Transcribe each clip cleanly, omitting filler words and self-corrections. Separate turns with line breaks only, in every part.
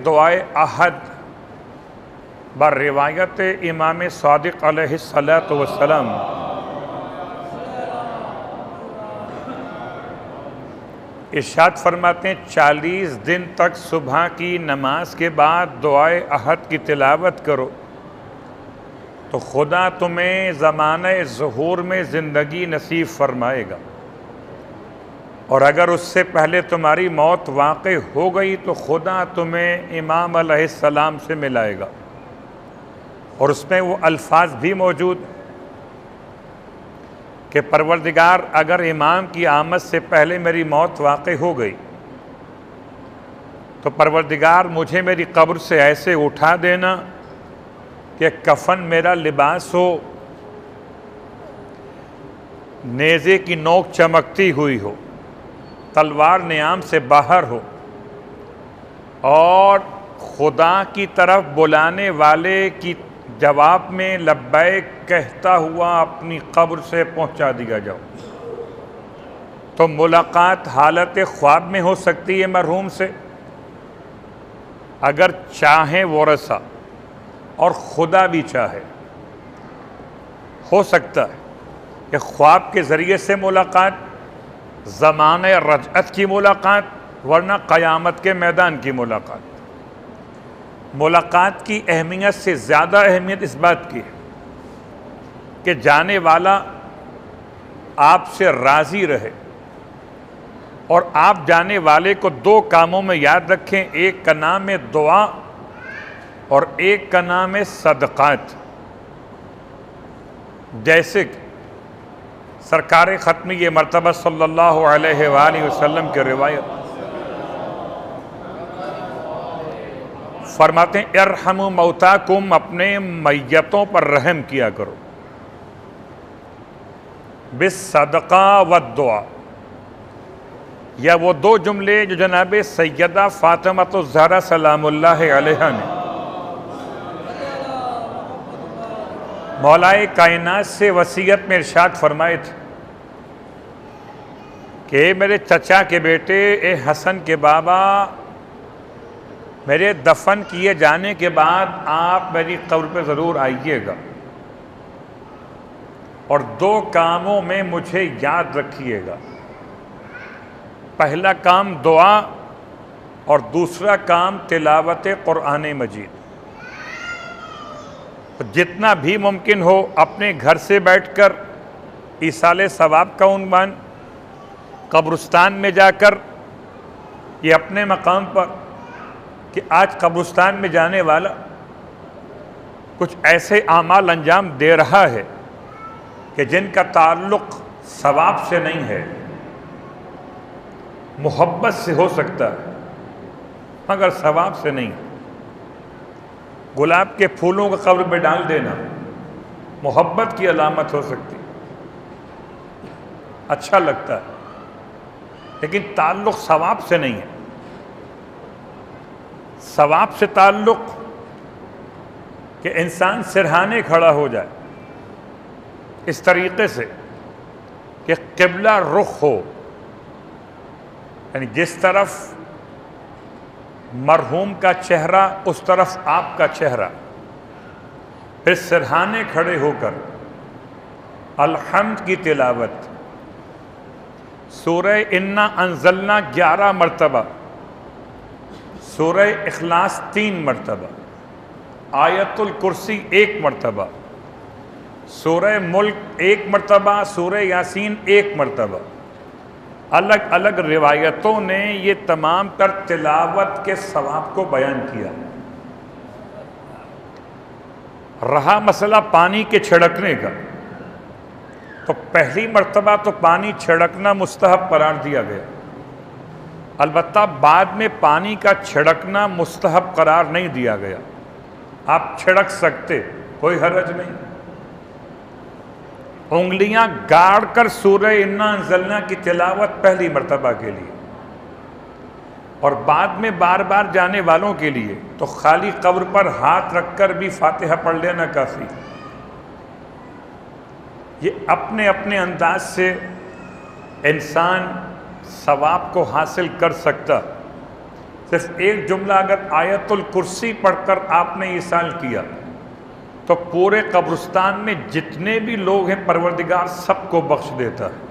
دعائے عہد بر روایت امام صادق علیہ الصلاۃ والسلام ارشاد فرماتے ہیں 40 دن تک صبح کی نماز کے بعد دعائے عہد کی تلاوت کرو تو خدا تمہیں زمانہ ظہور میں زندگی نصیب فرمائے گا، اور اگر اس سے پہلے تمہاری موت واقع ہو گئی تو خدا تمہیں امام علیہ السلام سے ملائے گا۔ اور اس میں وہ الفاظ بھی موجود کہ پروردگار اگر امام کی آمد سے پہلے میری موت واقع ہو گئی تو پروردگار مجھے میری قبر سے ایسے اٹھا دینا کہ کفن میرا لباس ہو، نیزے کی نوک چمکتی ہوئی ہو، تلوار نیام سے باہر ہو، اور خدا کی طرف بلانے والے کی جواب میں لبیک کہتا ہوا اپنی قبر سے پہنچا دیا جاؤ۔ تو ملاقات حالت خواب میں ہو سکتی ہے مرحوم سے، اگر چاہیں ورثہ اور خدا بھی چاہے، ہو سکتا ہے کہ خواب کے ذریعے سے ملاقات، زمانہ رجعت کی ملاقات، ورنہ قیامت کے میدان کی ملاقات۔ ملاقات کی اہمیت سے زیادہ اہمیت اس بات کی ہے کہ جانے والا آپ سے راضی رہے، اور آپ جانے والے کو 2 کاموں میں یاد رکھیں، ایک کا نام ہے دعا اور ایک کا نام ہے صدقات۔ جیسے کہ سرکار ختمی یہ مرتبہ صلی اللہ علیہ وآلہ وسلم کی روایت فرماتے ہیں ارحموا موتاکم، اپنے میتوں پر رحم کیا کرو، بالصدقہ والدعا۔ یا وہ 2 جملے جو جناب سیدہ فاطمہ الزہرا سلام اللہ علیہا نے مولائے کائنات سے وصیت میں ارشاد فرمائے تھے کہ میرے چچا کے بیٹے، اے حسن کے بابا، میرے دفن کیے جانے کے بعد آپ میری قبر پہ ضرور آئیے گا، اور 2 کاموں میں مجھے یاد رکھیے گا۔ پہلا کام دعا اور دوسرا کام تلاوت قرآن مجید۔ جتنا بھی ممکن ہو اپنے گھر سے بیٹھ کر ایصال ثواب کا عنوان، قبرستان میں جا کر یہ اپنے مقام پر کہ آج قبرستان میں جانے والا کچھ ایسے اعمال انجام دے رہا ہے کہ جن کا تعلق ثواب سے نہیں ہے، محبت سے ہو سکتا ہے مگر ثواب سے نہیں۔ گلاب کے پھولوں کو قبر پہ ڈال دینا محبت کی علامت ہو سکتی، اچھا لگتا ہے، لیکن تعلق ثواب سے نہیں ہے۔ ثواب سے تعلق کہ انسان سرہانے کھڑا ہو جائے اس طریقے سے کہ قبلہ رخ ہو، یعنی جس طرف مرحوم کا چہرہ اس طرف آپ کا چہرہ، پھر سرہانے کھڑے ہو کر الحمد کی تلاوت، سورہ انا انزلنا 11 مرتبہ، سورہ اخلاص 3 مرتبہ، آیت الکرسی 1 مرتبہ، سورہ ملک 1 مرتبہ، سورہ یاسین 1 مرتبہ۔ الگ الگ روایتوں نے یہ تمام تر تلاوت کے ثواب کو بیان کیا۔ رہا مسئلہ پانی کے چھڑکنے کا، تو پہلی مرتبہ تو پانی چھڑکنا مستحب قرار دیا گیا، البتہ بعد میں پانی کا چھڑکنا مستحب قرار نہیں دیا گیا، آپ چھڑک سکتے، کوئی حرج نہیں۔ انگلیاں گاڑ کر سورہ انا انزلنا کی تلاوت پہلی مرتبہ کے لیے، اور بعد میں بار بار جانے والوں کے لیے تو خالی قبر پر ہاتھ رکھ کر بھی فاتحہ پڑھ لینا کافی۔ یہ اپنے اپنے انداز سے انسان ثواب کو حاصل کر سکتا، صرف ایک جملہ اگر آیت الکرسی پڑھ کر آپ نے ایصال کیا تو پورے قبرستان میں جتنے بھی لوگ ہیں پروردگار سب کو بخش دیتا ہے۔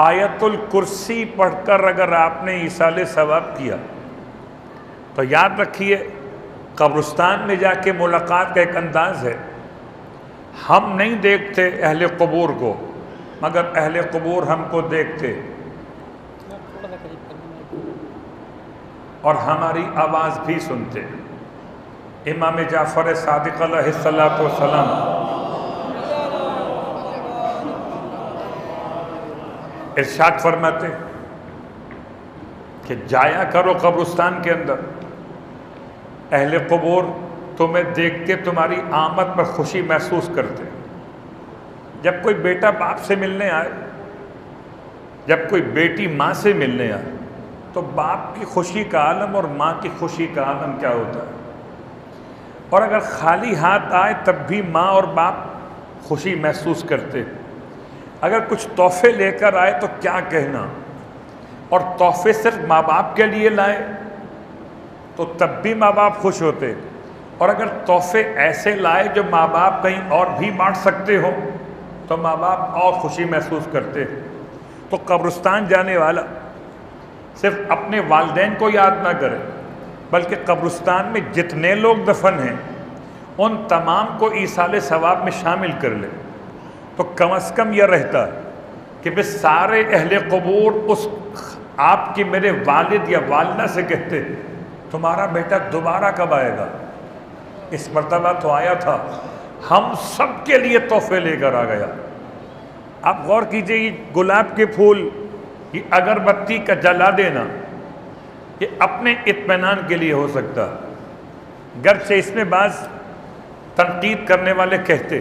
آیت الکرسی پڑھ کر اگر آپ نے ایصال ثواب کیا تو یاد رکھیے قبرستان میں جا کے ملاقات کا ایک انداز ہے، ہم نہیں دیکھتے اہل قبور کو مگر اہل قبور ہم کو دیکھتے اور ہماری آواز بھی سنتے۔ امام جعفر صادق علیہ السلام ارشاد فرماتے کہ جایا کرو قبرستان کے اندر، اہل قبور تمہیں دیکھ کے تمہاری آمد پر خوشی محسوس کرتے۔ جب کوئی بیٹا باپ سے ملنے آئے، جب کوئی بیٹی ماں سے ملنے آئے تو باپ کی خوشی کا عالم اور ماں کی خوشی کا عالم کیا ہوتا ہے، اور اگر خالی ہاتھ آئے تب بھی ماں اور باپ خوشی محسوس کرتے، اگر کچھ تحفے لے کر آئے تو کیا کہنا، اور تحفے صرف ماں باپ کے لیے لائے تو تب بھی ماں باپ خوش ہوتے، اور اگر تحفے ایسے لائے جو ماں باپ کہیں اور بھی بانٹ سکتے ہو تو ماں باپ اور خوشی محسوس کرتے۔ تو قبرستان جانے والا صرف اپنے والدین کو یاد نہ کرے بلکہ قبرستان میں جتنے لوگ دفن ہیں ان تمام کو ایصال ثواب میں شامل کر لے، تو کم از کم یہ رہتا ہے کہ بس سارے اہل قبور اس آپ کی میرے والد یا والدہ سے کہتے تمہارا بیٹا دوبارہ کب آئے گا، اس مرتبہ تو آیا تھا، ہم سب کے لیے تحفے لے کر آ گیا۔ آپ غور کیجئے، یہ گلاب کے پھول، یہ اگربتی کا جلا دینا، یہ اپنے اطمینان کے لیے ہو سکتا، گرچہ اس میں بعض تنقید کرنے والے کہتے،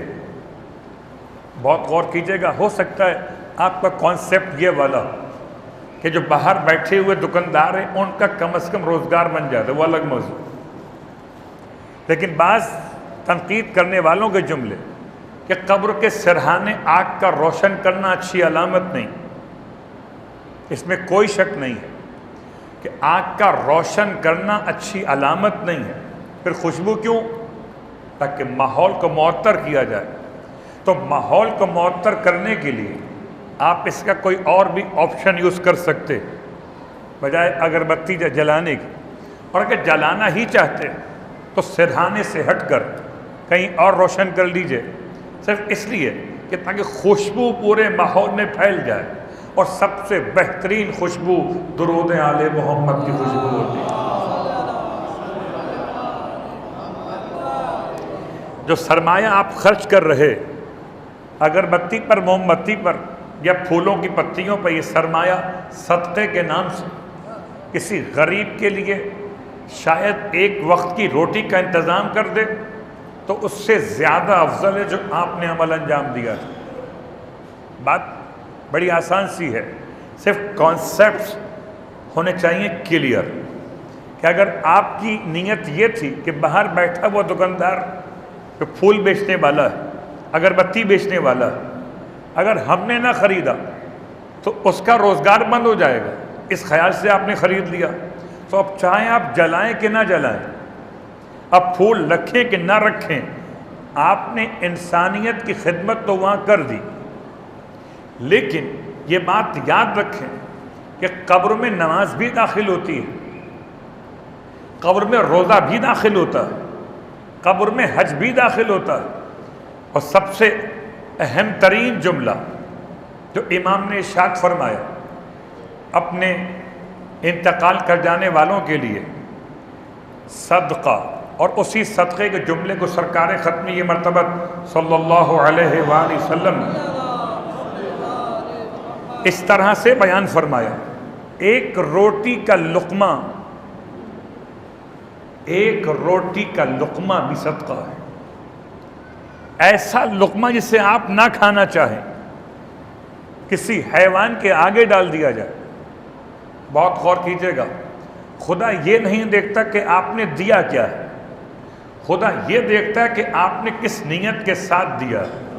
بہت غور کیجئے گا، ہو سکتا ہے آپ کا کانسیپٹ یہ والا کہ جو باہر بیٹھے ہوئے دکاندار ہیں ان کا کم از کم روزگار بن جاتا ہے، وہ الگ موضوع، لیکن بعض تنقید کرنے والوں کے جملے کہ قبر کے سرہانے آگ کا روشن کرنا اچھی علامت نہیں، اس میں کوئی شک نہیں ہے کہ آگ کا روشن کرنا اچھی علامت نہیں ہے، پھر خوشبو کیوں؟ تاکہ ماحول کو معطر کیا جائے، تو ماحول کو معطر کرنے کے لیے آپ اس کا کوئی اور بھی آپشن یوز کر سکتے بجائے اگربتی جلانے کی، اور اگر جلانا ہی چاہتے تو سرہانے سے ہٹ کر کہیں اور روشن کر لیجئے، صرف اس لیے کہ تاکہ خوشبو پورے ماحول میں پھیل جائے، اور سب سے بہترین خوشبو درود آل محمد کی خوشبو ہوتی ہے۔ جو سرمایہ آپ خرچ کر رہے اگربتی پر، موم بتی پر یا پھولوں کی پتیوں پر، یہ سرمایہ صدقے کے نام سے کسی غریب کے لیے شاید ایک وقت کی روٹی کا انتظام کر دے تو اس سے زیادہ افضل ہے جو آپ نے عمل انجام دیا تھا۔ بات بڑی آسان سی ہے، صرف کانسیپٹس ہونے چاہیے کلیئر، کہ اگر آپ کی نیت یہ تھی کہ باہر بیٹھا وہ دکاندار جو پھول بیچنے والا ہے، اگربتی بیچنے والا ہے، اگر ہم نے نہ خریدا تو اس کا روزگار بند ہو جائے گا، اس خیال سے آپ نے خرید لیا، تو اب چاہیں آپ جلائیں کہ نہ جلائیں، اب پھول رکھیں کہ نہ رکھیں، آپ نے انسانیت کی خدمت تو وہاں کر دی، لیکن یہ بات یاد رکھیں کہ قبر میں نماز بھی داخل ہوتی ہے، قبر میں روزہ بھی داخل ہوتا ہے، قبر میں حج بھی داخل ہوتا ہے، اور سب سے اہم ترین جملہ جو امام نے ارشاد فرمایا اپنے انتقال کر جانے والوں کے لیے، صدقہ، اور اسی صدقے کے جملے کو سرکار ختمی یہ مرتبہ صلی اللہ علیہ وآلہ وسلم اس طرح سے بیان فرمایا، ایک روٹی کا لقمہ، ایک روٹی کا لقمہ بھی صدقہ ہے، ایسا لقمہ جسے آپ نہ کھانا چاہیں، کسی حیوان کے آگے ڈال دیا جائے۔ بہت غور کیجئے گا، خدا یہ نہیں دیکھتا کہ آپ نے دیا کیا ہے، خدا یہ دیکھتا ہے کہ آپ نے کس نیت کے ساتھ دیا ہے۔